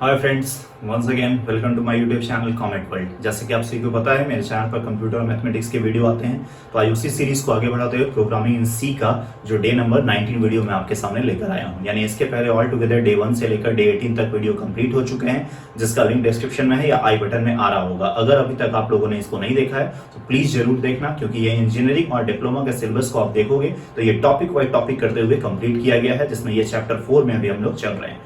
Hi friends, once again welcome to my YouTube channel comet world. जैसे कि आप सभी को पता है, मेरे चैनल पर कंप्यूटर और मैथमेटिक्स के वीडियो आते हैं। तो आज उसी सीरीज को आगे बढ़ाते हुए प्रोग्रामिंग इन सी का जो डे नंबर 19 वीडियो मैं आपके सामने लेकर आया हूं। यानी इसके पहले ऑल टुगेदर डे 1 से लेकर डे 18 तक वीडियो कंप्लीट हो चुके हैं, जिसका लिंक डिस्क्रिप्शन में है या आई बटन में आ रहा होगा। अगर अभी तक आप लोगों ने इसको नहीं देखा है तो प्लीज जरूर देखना, क्योंकि ये इंजीनियरिंग और डिप्लोमा के सिलेबस को आप देखोगे तो ये टॉपिक वाइज टॉपिक करते हुए कंप्लीट किया गया है, जिसमें ये चैप्टर 4 में अभी हम लोग चल रहे हैं।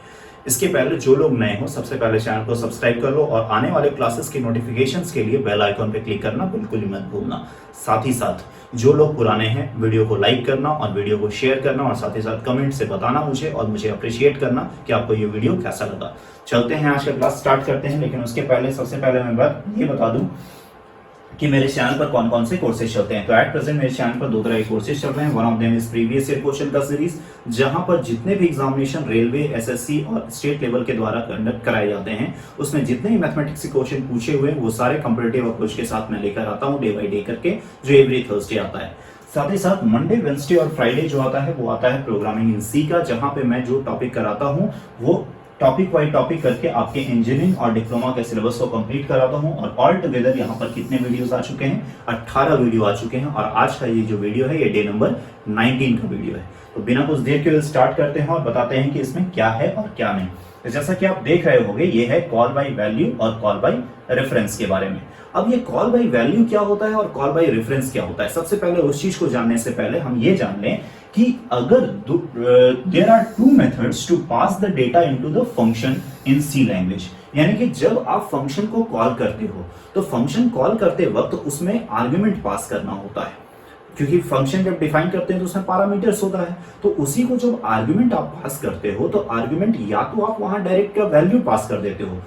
इसके पहले जो लोग नए हो, सबसे पहले चैनल को सब्सक्राइब कर लो और आने वाले क्लासेस की नोटिफिकेशंस के लिए बेल आइकॉन पे क्लिक करना बिल्कुल ही मत भूलना। साथ ही साथ जो लोग पुराने हैं, वीडियो को लाइक करना और वीडियो को शेयर करना और साथ ही साथ कमेंट से बताना मुझे और मुझे अप्रिशिएट करना कि आपको ये वीडियो कैसा लगा। चलते हैं, आज का क्लास स्टार्ट करते हैं। लेकिन उसके पहले सबसे पहले मैं बात ये बता दूं कि मेरे चैनल पर कौन कौन से कोर्सेज चलते हैं। तो एट प्रेजेंट मेरे चैनल पर दो तरह के कोर्सेज चल रहे हैं। One of them is previous year question का सीरीज, जहां पर जितने भी एग्जामिनेशन रेलवे, एसएससी और स्टेट लेवल के द्वारा कंडक्ट कराए जाते हैं, उसमें जितने भी मैथमेटिक्स के क्वेश्चन पूछे हुए हैं वो सारे कंपैरेटिव अप्रोच के साथ मैं लेकर आता हूं डे बाय डे करके, जो एवरी थर्सडे आता है। साथ ही साथ मंडे, वेडनेसडे और फ्राइडे जो आता है वो आता है प्रोग्रामिंग इन सी का, जहां पे मैं जो टॉपिक कराता हूं वो टॉपिक वाइज टॉपिक करके आपके इंजीनियरिंग और डिप्लोमा के सिलेबस को कंप्लीट कराता हूं। और ऑल टुगेदर यहाँ पर कितने वीडियोस आ चुके हैं? 18 वीडियो आ चुके हैं। और आज का ये जो वीडियो है ये डे नंबर 19 का वीडियो है। तो बिना कुछ देर के स्टार्ट करते हैं और बताते हैं कि इसमें क्या है और क्या नहीं। तो जैसा कि आप देख रहे होंगे, ये है कॉल बाय वैल्यू और कॉल बाय रेफरेंस के बारे में। अब ये कॉल बाय वैल्यू क्या होता है और कॉल बाय रेफरेंस क्या होता है, सबसे पहले उस चीज को जानने से पहले हम ये जान लें कि अगर there are two methods to pass the data into the function in C language, यानी कि जब आप फंक्शन को कॉल करते हो तो फंक्शन कॉल करते वक्त उसमें आर्गुमेंट पास करना होता है, क्योंकि फंक्शन जब डिफाइन करते हैं तो उसमें पैरामीटर्स होता है। तो उसी को जब आर्गुमेंट आप पास करते हो तो आर्गुमेंट या तो आप वहां डायरेक्ट का वैल्यू पास कर देते हो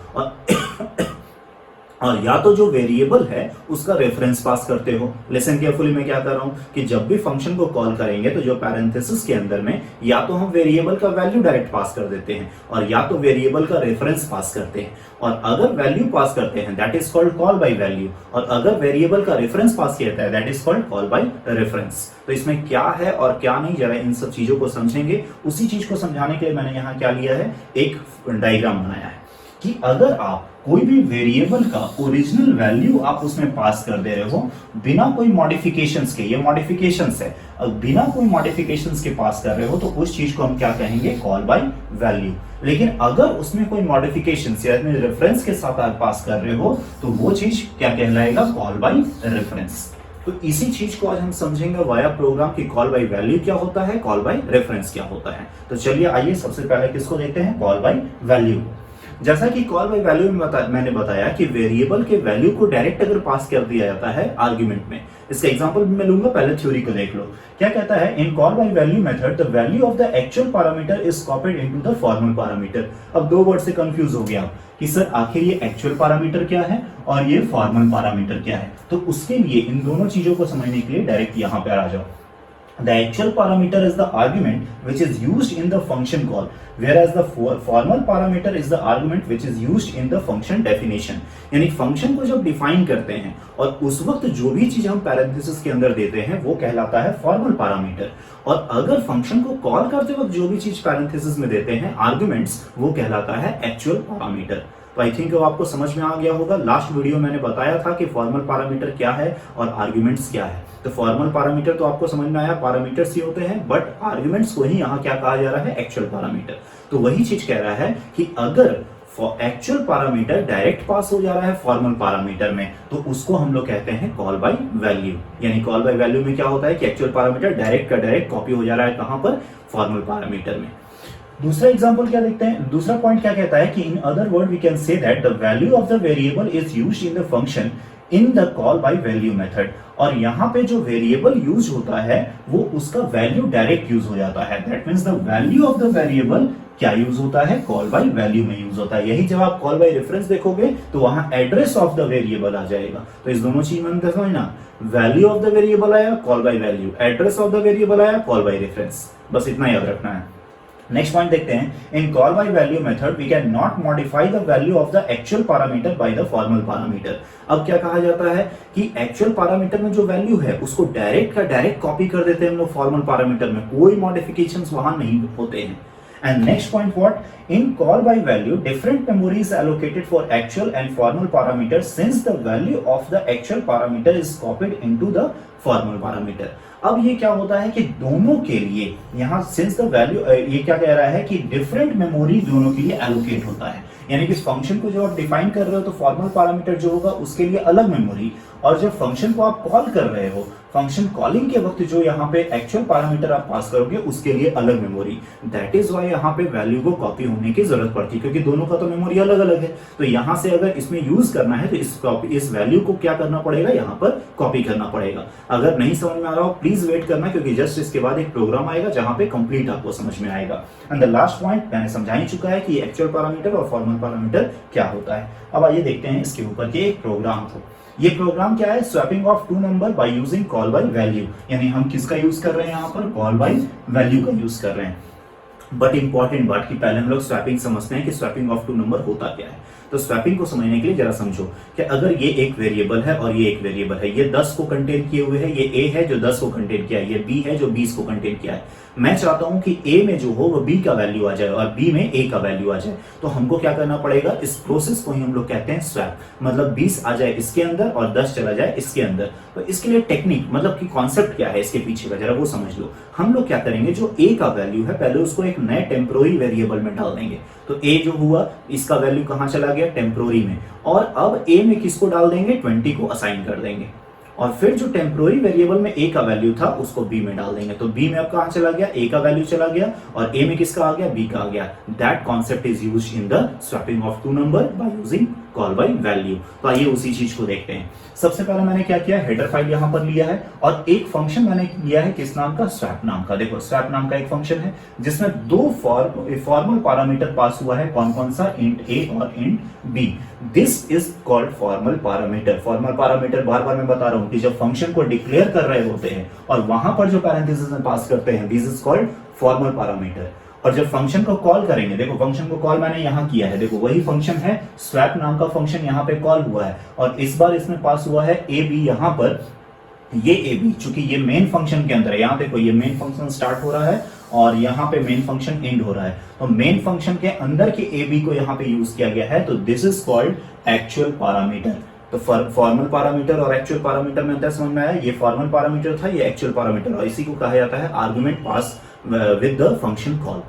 और या तो जो वेरिएबल है उसका रेफरेंस पास करते हो। लिसन केयरफुली, मैं क्या कर रहा हूं कि जब भी फंक्शन को कॉल करेंगे तो जो पैरेंथेसिस के अंदर में या तो हम वेरिएबल का वैल्यू डायरेक्ट पास कर देते हैं और या तो वेरिएबल का रेफरेंस पास करते हैं। और अगर वैल्यू पास करते हैं that is called call by value, और अगर वेरिएबल का रेफरेंस पास किया है that is called call by reference. तो इसमें क्या है और क्या नहीं, जरा इन सब चीजों को समझेंगे। उसी चीज को समझाने के लिए मैंने यहाँ क्या लिया है, एक डायग्राम बनाया है कि अगर आप कोई भी वेरिएबल का ओरिजिनल वैल्यू आप उसमें पास कर दे रहे हो बिना कोई मॉडिफिकेशंस के, ये मॉडिफिकेशंस है, बिना कोई मॉडिफिकेशंस के पास कर रहे हो तो उस चीज को हम क्या कहेंगे, कॉल बाय वैल्यू। लेकिन अगर उसमें कोई मॉडिफिकेशंस या रेफरेंस के साथ आप पास कर रहे हो तो वो चीज क्या कहलाएगा, कॉल बाय रेफरेंस। तो इसी चीज को आज हम समझेंगे वाया प्रोग्राम की कॉल बाय वैल्यू क्या होता है, कॉल बाय रेफरेंस क्या होता है। तो चलिए आइए सबसे पहले किसको देखते हैं, कॉल बाय वैल्यू। जैसा कि कॉल बाय वैल्यू में मैंने बताया कि वेरिएबल के वैल्यू को डायरेक्ट अगर पास कर दिया जाता है आर्गुमेंट में, इसका एग्जांपल मैं लूंगा, पहले थ्योरी को देख लो। क्या कहता है, in call by value method the value of the actual parameter is copied into the formal parameter. अब दो वर्ड से कंफ्यूज हो गया कि सर आखिर ये एक्चुअल पैरामीटर क्या है और ये फॉर्मल पैरामीटर क्या है। तो उसके लिए इन दोनों चीजों को समझने के लिए डायरेक्ट यहां पे आ जाओ। The actual parameter is the argument which is used in the function call, whereas the formal parameter is the argument which is used in the function definition। यानी फंक्शन को जब डिफाइन करते हैं और उस वक्त जो भी चीज हम पैरेंथेसिस के अंदर देते हैं वो कहलाता है फॉर्मल पैरामीटर, और अगर फंक्शन को कॉल करते वक्त जो भी चीज पैरेंथेसिस में देते हैं आर्गुमेंट्स, वो कहलाता है एक्चुअल पैरामीटर। तो आई थिंक आपको समझ में आ गया होगा। लास्ट वीडियो मैंने बताया था कि फॉर्मल पैरामीटर क्या है और आर्गुमेंट्स क्या है। तो फॉर्मल पैरामीटर तो आपको समझ में आया, पैरामीटर्स ही होते हैं, बट आर्गुमेंट्स को ही यहाँ क्या कहा जा रहा है, एक्चुअल पैरामीटर। तो वही चीज कह रहा है कि अगर एक्चुअल पैरामीटर डायरेक्ट पास हो जा रहा है फॉर्मल पैरामीटर में तो उसको हम लोग कहते हैं कॉल बाय वैल्यू। यानी कॉल बाय वैल्यू में क्या होता है कि एक्चुअल पैरामीटर डायरेक्ट का डायरेक्ट कॉपी हो जा रहा है कहां पर, फॉर्मल पैरामीटर में। दूसरा एग्जांपल क्या देखते हैं, दूसरा पॉइंट क्या कहता है कि in other word we can say that the value of the variable is used in the function in the call by value method. और यहां पे जो वेरिएबल यूज होता है वो उसका वैल्यू डायरेक्ट यूज हो जाता है। That means the value of the variable क्या यूज होता है, कॉल बाय वैल्यू में यूज होता है। यही जब आप कॉल बाय रेफरेंस देखोगे तो वहां एड्रेस ऑफ द वेरिएबल आ जाएगा। तो इस दोनों चीज में देखो ना, वैल्यू ऑफ द वेरिएबल आया call by value, address of the variable आया कॉल बाय रेफरेंस, बस इतना याद रखना है। नेक्स्ट पॉइंट देखते हैं, in call by value method we can not modify the value of the actual parameter by the formal parameter. अब क्या कहा जाता है कि एक्चुअल पैरामीटर में जो वैल्यू है उसको डायरेक्ट का डायरेक्ट कॉपी कर देते हैं हम लोग फॉर्मल पैरामीटर में, कोई मॉडिफिकेशंस वहां नहीं होते हैं। And next point what? In call by value, different memory is allocated for actual and formal parameters since the value of the actual parameter is copied into the formal parameter. अब ये क्या होता है कि दोनों के लिए यहाँ since the value ये क्या कह रहा है कि डिफरेंट मेमोरी दोनों के लिए एलोकेट होता है, यानी कि फंक्शन को जो आप डिफाइन कर रहे हो तो फॉर्मल पैरामीटर जो होगा उसके लिए अलग मेमोरी, और जब फंक्शन को आप कॉल कर रहे हो फंक्शन कॉलिंग के वक्त जो यहाँ पे एक्चुअल पैरामीटर आप पास करोगे उसके लिए अलग मेमोरी। दैट इज वाई यहाँ पे वैल्यू को कॉपी होने की जरूरत पड़ती है, क्योंकि दोनों का तो मेमोरी अलग अलग है। तो यहाँ से अगर इसमें यूज करना है तो इस वैल्यू को क्या करना पड़ेगा, यहाँ पर कॉपी करना पड़ेगा। अगर नहीं समझ में आ रहा हो प्लीज वेट करना, क्योंकि जस्ट इसके बाद एक प्रोग्राम आएगा जहां पे कंप्लीट आपको समझ में आएगा। एंड द लास्ट पॉइंट मैंने समझा ही चुका है कि एक्चुअल पैरामीटर और फॉर्मल पैरामीटर क्या होता है। अब आइए देखते हैं इसके ऊपर के एक प्रोग्राम को। ये प्रोग्राम क्या है? Swapping of two number by using call by value, यानी हम किसका यूज कर रहे हैं यहाँ पर? कॉल बाय वैल्यू का यूज कर रहे हैं। बट इंपॉर्टेंट बात कि पहले हम लोग स्वैपिंग समझते हैं कि स्वैपिंग ऑफ टू नंबर होता क्या है। तो स्वैपिंग को समझने के लिए जरा समझो कि अगर ये एक वेरिएबल है और ये एक वेरिएबल है, ये 10 को कंटेन किए हुए है, ये ए है जो 10 को कंटेन किया है, ये बी है जो 20 को कंटेन किया है। मैं चाहता हूं कि ए में जो हो वो बी का वैल्यू आ जाए और बी में ए का वैल्यू आ जाए, तो हमको क्या करना पड़ेगा? इस प्रोसेस को ही हम लोग कहते हैं स्वैप। मतलब 20 आ जाए इसके अंदर और 10 चला जाए इसके अंदर। तो इसके लिए टेक्निक मतलब कि कॉन्सेप्ट क्या है इसके पीछे का, जरा वो समझ लो। हम लोग क्या करेंगे, जो ए का वैल्यू है पहले उसको एक नए टेम्पोररी वेरिएबल में डाल देंगे। तो ए जो हुआ इसका वैल्यू कहां चला गया? टेम्पोररी में। और अब ए में किसको डाल देंगे? 20 को असाइन कर देंगे। और फिर जो टेम्पोररी वेरिएबल में ए का वैल्यू था उसको बी में डाल देंगे। तो बी में अब कहां चला गया? ए का वैल्यू चला गया और ए में किसका आ गया? बी का आ गया। That concept is used in the swapping of two number by using call by value. तो आइए उसी चीज को देखते हैं। सबसे पहले मैंने क्या किया, हेडर फाइल यहां पर लिया है और एक फंक्शन मैंने लिया है किस नाम का? स्वैप नाम का। देखो स्वैप नाम का एक फंक्शन है जिसमें दो फॉर्मल पैरामीटर पास हुआ है। कौन कौन सा? इंट ए और int b. This is called formal parameter. Formal parameter बार बार मैं बता रहा हूं कि जब फंक्शन को डिक्लेयर कर रहे होते हैं और वहां पर जो पैरेंथेसिस में पास करते हैं, this is called formal parameter. और जब फंक्शन को कॉल करेंगे, देखो फंक्शन को कॉल मैंने यहां किया है, देखो वही फंक्शन है, स्वैप नाम का फंक्शन यहां पे कॉल हुआ है और इस बार इसमें पास हुआ है ए बी। यहां पर ये ए बी चूंकि ये मेन फंक्शन के अंदर है, यहां देखो ये मेन फंक्शन स्टार्ट हो रहा है और यहां पे मेन फंक्शन एंड हो रहा है। तो मेन फंक्शन के अंदर के ए बी को यहां पे यूज किया गया है। तो this is called actual parameter. तो फॉर्मल पैरामीटर और एक्चुअल पैरामीटर में अंतर समझ में आया? ये फॉर्मल पैरामीटर था, ये एक्चुअल पैरामीटर, और इसी को कहा जाता है argument pass with the function call.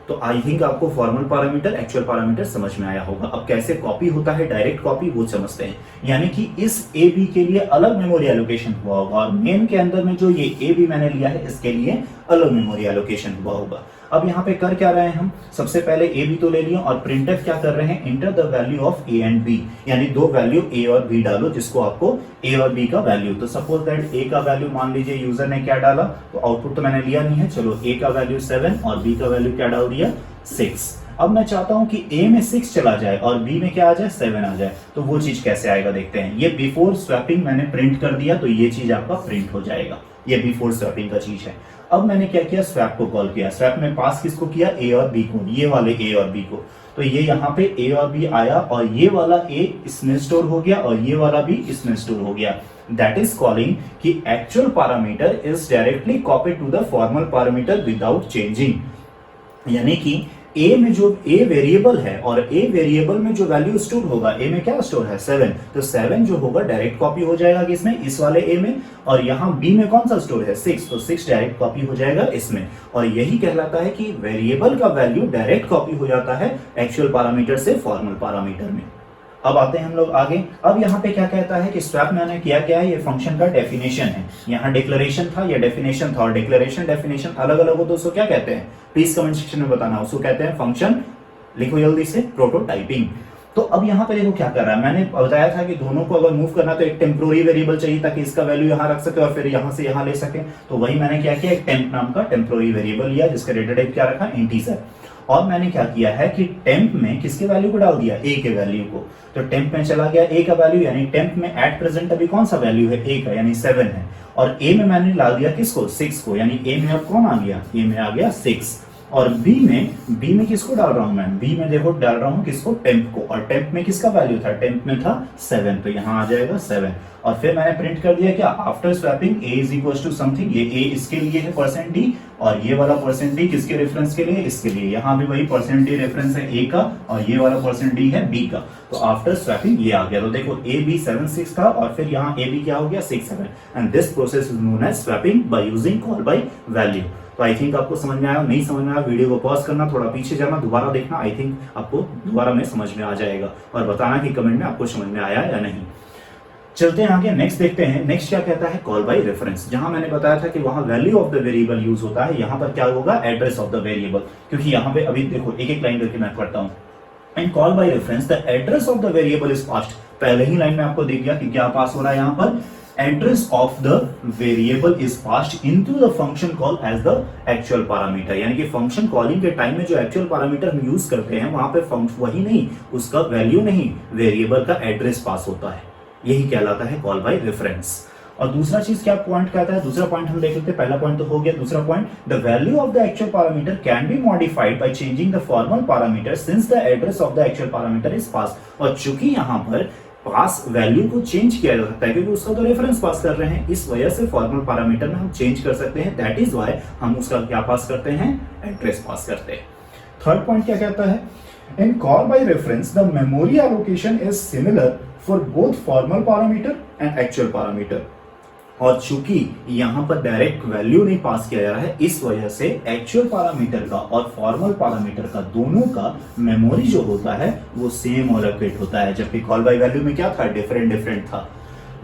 तो आई थिंक आपको फॉर्मल पैरामीटर एक्चुअल पैरामीटर समझ में आया होगा। अब कैसे कॉपी होता है, डायरेक्ट कॉपी, वो समझते हैं। यानी कि इस ए बी के लिए अलग मेमोरी एलोकेशन हुआ होगा और मेन के अंदर में जो ये ए बी मैंने लिया है इसके लिए अलग मेमोरी एलोकेशन हुआ होगा। अब यहाँ पे कर क्या रहे हैं हम? सबसे पहले ए बी तो ले लिया और प्रिंटफ क्या कर रहे हैं? Enter the value of a and b, यानी दो वैल्यू ए और बी डालो जिसको आपको ए और बी का वैल्यू। तो सपोज दैट ए का वैल्यू मान लीजिए यूजर ने क्या डाला, तो आउटपुट तो मैंने लिया नहीं है, चलो ए का वैल्यू 7 और बी का वैल्यू क्या डाल दिया? 6। अब मैं चाहता हूं कि ए में 6 चला जाए और बी में क्या आ जाए? 7 आ जाए। तो वो चीज कैसे आएगा देखते हैं। ये बिफोर स्वैपिंग मैंने प्रिंट कर दिया तो ये चीज आपका प्रिंट हो जाएगा। ये बिफोर स्वैपिंग का चीज है। अब मैंने क्या किया? स्वैप को कॉल किया। स्वैप में पास किसको किया? ए और बी को, ये वाले ए और बी को। तो ये यहाँ पे ए और बी आया और ये वाला ए इसमें स्टोर हो गया और ये वाला भी इसमें स्टोर हो गया। दैट इज कॉलिंग कि actual parameter is directly copied to the formal parameter without changing. यानी कि ए में जो ए वेरिएबल है और ए वेरिएबल में जो वैल्यू स्टोर होगा, ए में क्या स्टोर है? 7। तो 7 जो होगा डायरेक्ट कॉपी हो जाएगा किसमें? इस वाले ए में। और यहाँ बी में कौन सा स्टोर है? 6। तो 6 डायरेक्ट कॉपी हो जाएगा इसमें। और यही कहलाता है कि वेरिएबल का वैल्यू डायरेक्ट कॉपी हो जाता है एक्चुअल पैरामीटर से फॉर्मल पैरामीटर में। अब आते हैं हम लोग आगे। अब यहाँ पे क्या कहता है कि स्वैप मैंने किया क्या है? ये फंक्शन का डेफिनेशन है। यहाँ डिक्लेरेशन था, ये डेफिनेशन था, और डिक्लेरेशन डेफिनेशन अलग अलग हो तो उसको क्या कहते हैं? प्लीज कमेंट सेक्शन में बताना। उसको कहते हैं फंक्शन, लिखो जल्दी से, प्रोटोटाइपिंग। तो अब यहाँ पे देखो क्या कर रहा है। मैंने बताया था कि दोनों को अगर मूव करना तो एक टेम्पोररी वेरिएबल चाहिए ताकि इसका वैल्यू यहाँ रख सके और फिर यहाँ से यहाँ ले सके। तो वही मैंने क्या किया, एक टेम्प नाम का टेम्पोररी वेरिएबल लिया जिसका डेटा टाइप क्या रखा? इंटीजर। और मैंने क्या किया है कि टेम्प में किसके वैल्यू को डाल दिया? ए के वैल्यू को। तो टेम्प में चला गया ए का वैल्यू, यानी टेम्प में एट प्रेजेंट अभी कौन सा वैल्यू है? ए का, यानी 7 है। और ए में मैंने डाल दिया किसको? 6 को, यानी ए में अब कौन आ गया? ए में आ गया 6। और बी में किसको डाल रहा हूं मैं, बी में देखो डाल रहा हूं किसको, टेम्प को, और टेम्प में किसका वैल्यू था, टेम्प में था 7, तो यहां आ जाएगा 7। और फिर मैंने प्रिंट कर दिया क्या, after swapping a is equal to something, ये a इसके लिए है %d, और ये वाला %d किसके रेफरेंस के लिए, इसके लिए, यहां भी वही %d रेफरेंस है a का, और ये वाला %d है b का, तो आफ्टर स्वैपिंग ये आ गया। तो देखो a b 7 6 था, और फिर यहाँ a b क्या हो गया 6 7, and this process is known as swapping by using call by value. तो आई थिंक आपको समझ में आया, नहीं समझ में आया वीडियो को पॉज करना, थोड़ा पीछे जाना, दोबारा देखना, आई थिंक आपको दोबारा में समझ में आ जाएगा, और बताना कि कमेंट में आपको समझ में आया या नहीं। चलते हैं आगे, नेक्स्ट देखते हैं। नेक्स्ट क्या कहता है, कॉल बाय रेफरेंस। जहां मैंने बताया था कि वहां value of the variable use होता है, यहां पर क्या होगा, एड्रेस ऑफ द वेरिएबल, क्योंकि यहां पे अभी देखो एक एक लाइन करके मैं पढ़ता हूं। In call by reference the address of the variable is passed, पहले ही लाइन में आपको दिख गया कि क्या पास हो रहा है, यहां पर address of the variable is passed into the function call as the actual parameter, यानी कि फंक्शन कॉलिंग के टाइम में जो एक्चुअल पैरामीटर हम यूज करते हैं वहां पे वही नहीं, उसका वैल्यू नहीं, वेरिएबल का एड्रेस पास होता है, यही कहलाता है कॉल बाय रेफरेंस। और दूसरा चीज क्या पॉइंट कहता है, दूसरा पॉइंट हम देख लेते हैं, पहला पॉइंट तो हो गया, दूसरा point, the value of the actual parameter can be modified by changing the formal parameter since the address of the actual parameter is pass. और चूंकि यहां पर पास वैल्यू को चेंज किया जा सकता है क्योंकि उसका तो रेफरेंस पास कर रहे हैं, इस वजह से फॉर्मल पैरामीटर में हम चेंज कर सकते हैं, दैट इज व्हाई हम उसका क्या पास करते हैं, एड्रेस पास करते हैं। थर्ड पॉइंट क्या कहता है, in call by reference the memory allocation is similar for both formal parameter and actual parameter. और चूंकि यहां पर डायरेक्ट वैल्यू नहीं पास किया जा रहा है, इस वजह से एक्चुअल पैरामीटर का और फॉर्मल पैरामीटर का दोनों का मेमोरी जो होता है वो सेम एलोकेट होता है, जबकि कॉल बाय वैल्यू में क्या था, डिफरेंट था।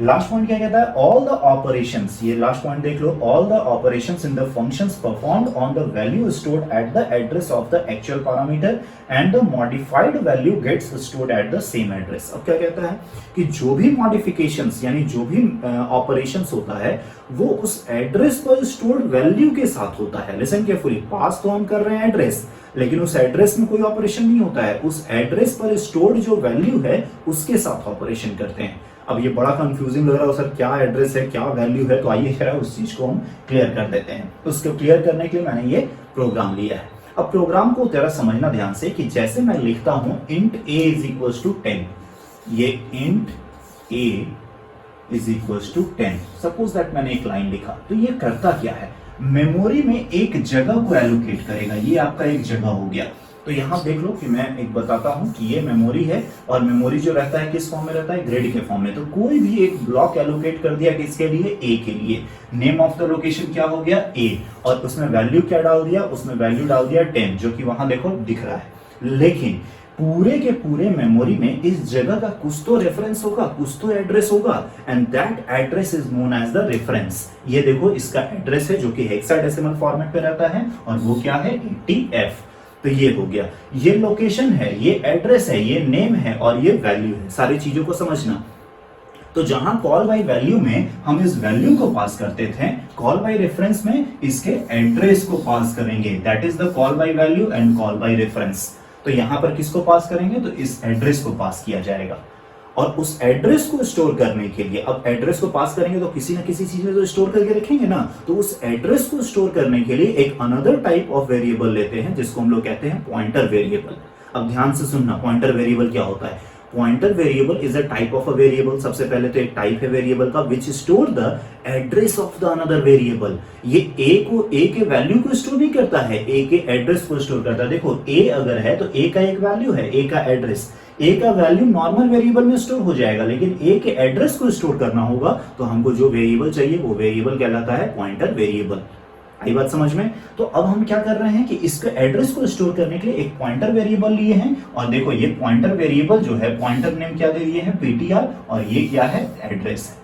लास्ट पॉइंट क्या कहता है, ऑल द ऑपरेशंस, ये लास्ट पॉइंट देख लो, all the operations in the functions performed on the value stored at the address of the actual parameter and the modified value gets stored at the same address. अब क्या कहता है कि जो भी मॉडिफिकेशंस यानी जो भी ऑपरेशंस होता है वो उस एड्रेस पर स्टोर्ड वैल्यू के साथ होता है। लिसन केयरफुली, पास तो हम कर रहे हैं एड्रेस, लेकिन उस एड्रेस में कोई ऑपरेशन नहीं होता है, उस एड्रेस पर स्टोर्ड जो वैल्यू है उसके साथ ऑपरेशन करते हैं। अब ये बड़ा कंफ्यूजिंग लग रहा है सर, क्या एड्रेस है क्या वैल्यू है, तो आइए जरा उस चीज को हम क्लियर कर देते हैं। उसको क्लियर करने के लिए मैंने ये प्रोग्राम लिया है। अब प्रोग्राम को जरा समझना ध्यान से कि जैसे मैं लिखता हूं int a is equals to 10, ये int a is equals to 10, suppose that मैंने एक लाइन लिखा, तो ये करता क्या है, मेमोरी में एक जगह को एलोकेट करेगा, ये आपका एक जगह हो गया। तो यहां देख लो कि मैं एक बताता हूं कि ये मेमोरी है, और मेमोरी जो रहता है किस फॉर्म में रहता है, ग्रिड के फॉर्म में। तो कोई भी एक ब्लॉक एलोकेट कर दिया किसके लिए, ए के लिए, नेम ऑफ द लोकेशन क्या हो गया, ए, और उसमें वैल्यू क्या डाल दिया, उसमें वैल्यू डाल दिया 10, जो कि वहां देखो दिख रहा है। लेकिन पूरे के पूरे मेमोरी में इस जगह का कुछ तो रेफरेंस होगा, कुछ तो एड्रेस होगा, and that address is known as the reference. ये देखो इसका एड्रेस है जो कि हेक्साडेसिमल फॉर्मेट पे रहता है, और वो क्या है, 80F। तो ये हो गया, ये लोकेशन है, ये एड्रेस है, ये नेम है, और ये वैल्यू है। सारी चीजों को समझना। तो जहां कॉल बाय वैल्यू में हम इस वैल्यू को पास करते थे, कॉल बाय रेफरेंस में इसके एड्रेस को पास करेंगे, that is the call by value and call by reference. तो यहां पर किसको पास करेंगे, तो इस एड्रेस को पास किया जाएगा। और उस एड्रेस को स्टोर करने के लिए, अब एड्रेस को पास करेंगे तो किसी ना किसी चीज में तो स्टोर करके रखेंगे ना, तो उस एड्रेस को स्टोर करने के लिए एक अनदर टाइप ऑफ वेरिएबल लेते हैं जिसको हम लोग कहते हैं पॉइंटर वेरिएबल। अब ध्यान से सुनना, पॉइंटर वेरिएबल क्या होता है। Pointer variable is a type of a variable. सबसे पहले तो एक टाइप है वेरिएबल का विच store the address of the another variable. ये ए के वैल्यू को स्टोर नहीं करता है, ए के एड्रेस को स्टोर करता है। देखो ए अगर है तो ए का एक वैल्यू है, ए का एड्रेस, ए का वैल्यू नॉर्मल वेरिएबल में स्टोर हो जाएगा, लेकिन ए के एड्रेस को स्टोर करना होगा तो हमको जो वेरिएबल चाहिए वो वेरिएबल कहलाता है पॉइंटर वेरिएबल। आई बात समझ में। तो अब हम क्या कर रहे हैं कि इसके एड्रेस को स्टोर करने के लिए एक पॉइंटर वेरिएबल लिए हैं, और देखो ये पॉइंटर वेरिएबल जो है, पॉइंटर नेम क्या दे दिए हैं, ptr, और ये क्या है, एड्रेस है।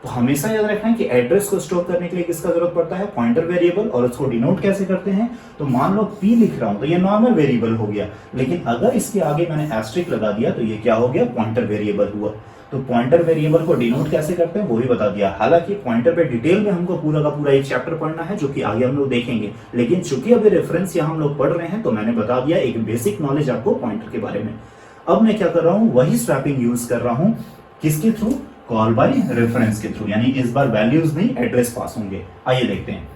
तो हमेशा याद रखना है कि एड्रेस को स्टोर करने के लिए किसका जरूरत पड़ता है, पॉइंटर वेरिएबल। और उसको डिनोट कैसे करते हैं, तो मान लो p लिख रहा हूं तो ये नॉर्मल वेरिएबल हो गया, लेकिन अगर इसके आगे मैंने एस्ट्रिक लगा दिया तो ये क्या हो गया, पॉइंटर वेरिएबल हुआ। तो पॉइंटर वेरिएबल को डिनोट कैसे करते हैं वो भी बता दिया। हालांकि पॉइंटर पे डिटेल में हमको पूरा का पूरा एक चैप्टर पढ़ना है जो कि आगे हम लोग देखेंगे, लेकिन चूंकि अभी रेफरेंस यहाँ हम लोग पढ़ रहे हैं तो मैंने बता दिया एक बेसिक नॉलेज आपको पॉइंटर के बारे में। अब मैं क्या कर रहा हूँ, वही स्वैपिंग यूज कर रहा हूँ, किसके थ्रू, कॉल बाय रेफरेंस के थ्रू, यानी इस बार वैल्यूज नहीं एड्रेस पास होंगे। आइए देखते हैं।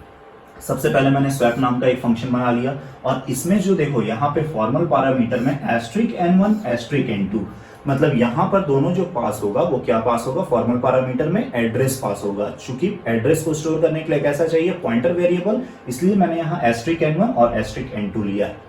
सबसे पहले मैंने स्वैप नाम का एक फंक्शन बना लिया और इसमें जो देखो यहाँ पे फॉर्मल पैरामीटर में एस्ट्रिक n1 एस्ट्रिक n2, मतलब यहाँ पर दोनों जो पास होगा वो क्या पास होगा, फॉर्मल पैरामीटर में एड्रेस पास होगा। चूंकि एड्रेस को स्टोर करने के लिए कैसा चाहिए, पॉइंटर वेरिएबल, इसलिए मैंने यहाँ एस्ट्रिक n1 और एस्ट्रिक n2 लिया है।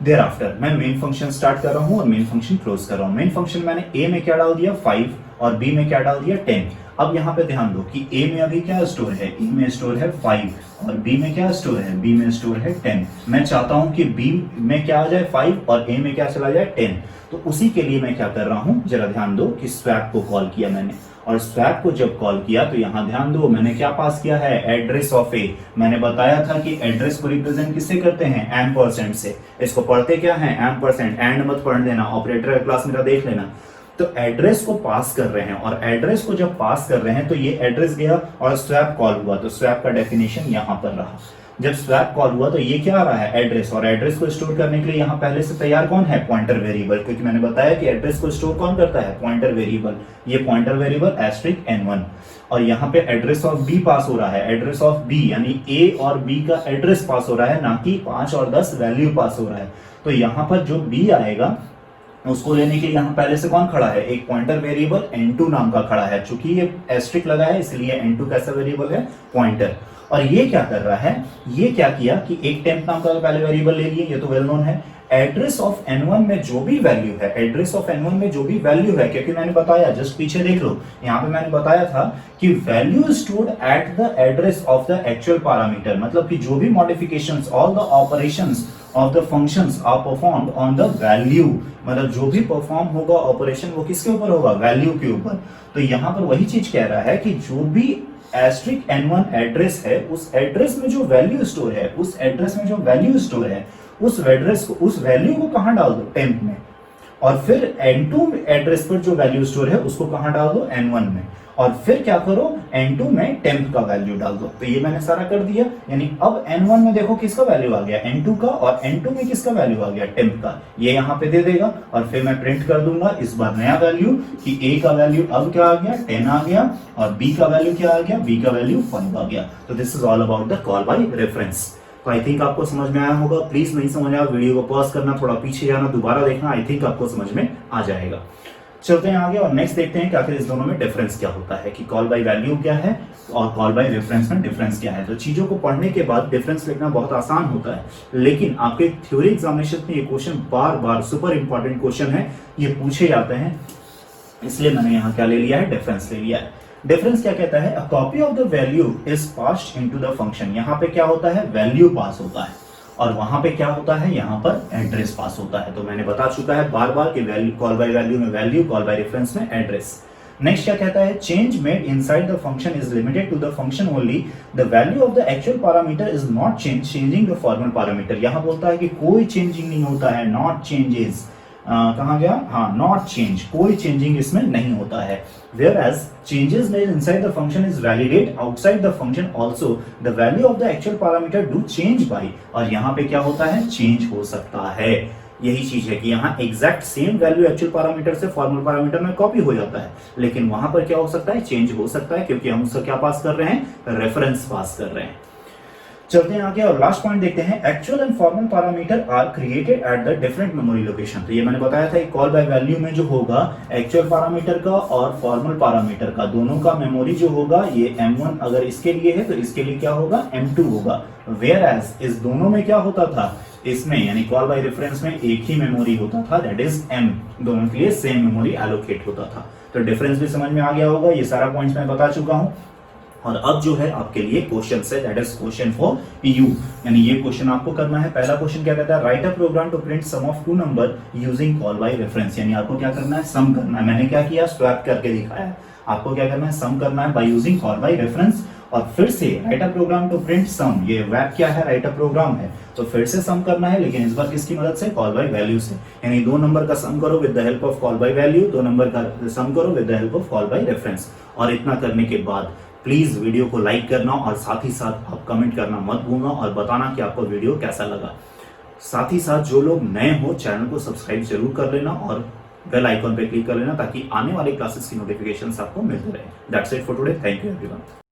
देयर आफ्टर मैं मेन फंक्शन स्टार्ट कर रहा हूँ और मेन फंक्शन क्लोज कर रहा हूँ। मेन फंक्शन मैंने a में क्या डाल दिया 5 और b में क्या डाल दिया 10। अब यहाँ पे ध्यान दो कि a में अभी क्या स्टोर है, a में स्टोर है 5 और b में क्या स्टोर है, b में स्टोर है 10। मैं चाहता हूं कि b में क्या आ जाए 5 और a में क्या चला जाए 10। तो उसी के लिए मैं क्या कर रहा हूं, जरा ध्यान दो कि स्वैप को कॉल किया मैंने, और स्वैप को जब कॉल किया तो यहां ध्यान दो मैंने क्या पास किया है, एड्रेस ऑफ ए। मैंने बताया था कि एड्रेस को रिप्रेजेंट किससे करते हैं, एम% से। इसको पढ़ते क्या है, एम%। एंड मत पढ़ देना, ऑपरेटर क्लास मेरा देख लेना। तो एड्रेस को पास कर रहे हैं और एड्रेस को जब पास कर रहे हैं तो ये एड्रेस गया और स्वैप कॉल हुआ, तो स्वैप का डेफिनेशन यहां पर रहा। जब स्वैप कॉल हुआ तो ये क्या आ रहा है, एड्रेस, और एड्रेस को स्टोर करने के लिए यहाँ पहले से तैयार कौन है, पॉइंटर वेरिएबल, क्योंकि मैंने बताया कि एड्रेस को स्टोर कौन करता है, पॉइंटर वेरिएबल। ये पॉइंटर वेरिएबल एस्ट्रिक n1 और यहाँ पे एड्रेस ऑफ बी पास हो रहा है, एड्रेस ऑफ बी यानी ए और बी का एड्रेस पास हो रहा है, ना कि 5 और 10 वैल्यू पास हो रहा है। तो यहाँ पर जो बी आएगा उसको लेने के लिए यहाँ पहले से कौन खड़ा है, एक पॉइंटर वेरिएबल n2 नाम का खड़ा है। चूंकि ये एस्ट्रिक लगा है इसलिए n2 कैसा वेरिएबल है, पॉइंटर। और ये क्या कर रहा है, ये क्या किया कि एक टेम्प नाम का पहले वेरिएबल ले लिए, ये तो वेल नोन है। एड्रेस ऑफ n1 में जो भी वैल्यू है, एड्रेस ऑफ n1 में जो भी वैल्यू है, क्योंकि मैंने बताया, जस्ट पीछे देख लो, यहाँ पे मैंने बताया था कि value stored at the address of the actual parameter, मतलब कि जो भी modifications, all the operations of the functions are performed on the value, मतलब जो भी परफॉर्म होगा ऑपरेशन वो किसके ऊपर होगा, वैल्यू के ऊपर। तो यहाँ पर वही चीज कह रहा है कि जो भी एस्ट्रिक n1 एड्रेस है, उस एड्रेस में जो वैल्यू स्टोर है, उस एड्रेस में जो वैल्यू स्टोर है, उस एड्रेस को, उस वैल्यू को कहां डाल दो, टेम्प में। और फिर n2 एड्रेस पर जो वैल्यू स्टोर है उसको कहां डाल दो, n1 में। और फिर क्या करो, n2 में टेम्प का वैल्यू डाल दो। तो ये मैंने सारा कर दिया, यानी अब n1 में देखो किसका वैल्यू आ गया, n2 का, और n2 में किसका वैल्यू आ गया, टेम्प का। ये यहाँ पे दे देगा और फिर मैं प्रिंट कर दूंगा इस बार नया वैल्यू कि a का वैल्यू अब क्या आ गया, 10 आ गया, और b का वैल्यू क्या आ गया, b का वैल्यू 5 आ गया। तो this is all about the call by reference. तो आई थिंक आपको समझ में आया होगा। प्लीज नहीं समझ आया वीडियो को पॉज करना, थोड़ा पीछे जाना, दोबारा देखना, आई थिंक आपको समझ में आ जाएगा। चलते हैं आगे और नेक्स्ट देखते हैं कि आखिर इस दोनों में डिफरेंस क्या होता है, कि कॉल बाय वैल्यू क्या है और कॉल बाय रेफरेंस में डिफरेंस क्या है। तो चीजों को पढ़ने के बाद डिफरेंस लिखना बहुत आसान होता है, लेकिन आपके थ्योरी एग्जामिनेशन में ये क्वेश्चन बार बार सुपर इंपॉर्टेंट क्वेश्चन है, ये पूछे जाते हैं, इसलिए मैंने यहाँ क्या ले लिया है, डिफरेंस ले लिया है। डिफरेंस क्या कहता है, a copy of the value is passed into the function. यहाँ पे क्या होता है, वैल्यू पास होता है, और वहां पे क्या होता है, यहाँ पर एड्रेस पास होता है। तो मैंने बता चुका है बार बार कि वैल्यू, कॉल बाय वैल्यू में वैल्यू, कॉल बाय रेफरेंस में एड्रेस। नेक्स्ट क्या कहता है, change made inside the function is limited to the function only, the value of the actual parameter is not changing the formal parameter. यहाँ बोलता है कि कोई चेंजिंग नहीं होता है, नॉट चेंजेस, कहाँ गया, हाँ, नॉट चेंज, कोई चेंजिंग इसमें नहीं होता है। Whereas changes made inside the function is validate outside the function also, the value of the actual parameter do change by, और यहाँ पे क्या होता है, चेंज हो सकता है। यही चीज है कि यहाँ exact same value actual parameter से फॉर्मल पैरामीटर में कॉपी हो जाता है, लेकिन वहां पर क्या हो सकता है, चेंज हो सकता है, क्योंकि हम उसका क्या पास कर रहे हैं, रेफरेंस पास कर रहे हैं। चलते हैं आगे और लास्ट पॉइंट देखते हैं, actual and formal parameter are created at the different memory location. तो ये मैंने बताया था, कॉल बाय वैल्यू में जो होगा एक्चुअल पैरामीटर का और फॉर्मल पैरामीटर का, दोनों का मेमोरी जो होगा, ये m1 अगर इसके लिए है तो इसके लिए क्या होगा, m2 होगा। वेयर एज इस दोनों में क्या होता था, इसमें यानी कॉल बाय रेफरेंस में एक ही मेमोरी होता था, दैट इज m, दोनों के लिए सेम मेमोरी एलोकेट होता था। तो डिफरेंस भी समझ में आ गया होगा, ये सारा पॉइंट्स मैं बता चुका हूं। और अब जो है आपके लिए क्वेश्चन है, that is question for you, यानी ये क्वेश्चन आपको करना है। पहला क्वेश्चन क्या कहता है, write a program to print sum of two number using call by reference. यानी आपको क्या करना है, सम करना है। मैंने क्या किया, स्वैप करके दिखाया है, आपको क्या करना है, सम करना है by using call by reference. और फिर से write a program to print sum, ये वर्ब क्या है, राइट अ प्रोग्राम है, तो फिर से सम करना है, लेकिन इस बार किसकी मदद से, कॉल बाय वैल्यू से। यानी दो नंबर का सम करो with the help of call by value, दो नंबर का सम करो with the help of call by reference. और इतना करने के बाद प्लीज वीडियो को लाइक करना और साथ ही साथ आप कमेंट करना मत भूलना और बताना कि आपको वीडियो कैसा लगा। साथ ही साथ जो लोग नए हो चैनल को सब्सक्राइब जरूर कर लेना और बेल आइकॉन पे क्लिक कर लेना, ताकि आने वाले क्लासेस की नोटिफिकेशंस आपको मिलते रहे। That's it for today, thank you everyone.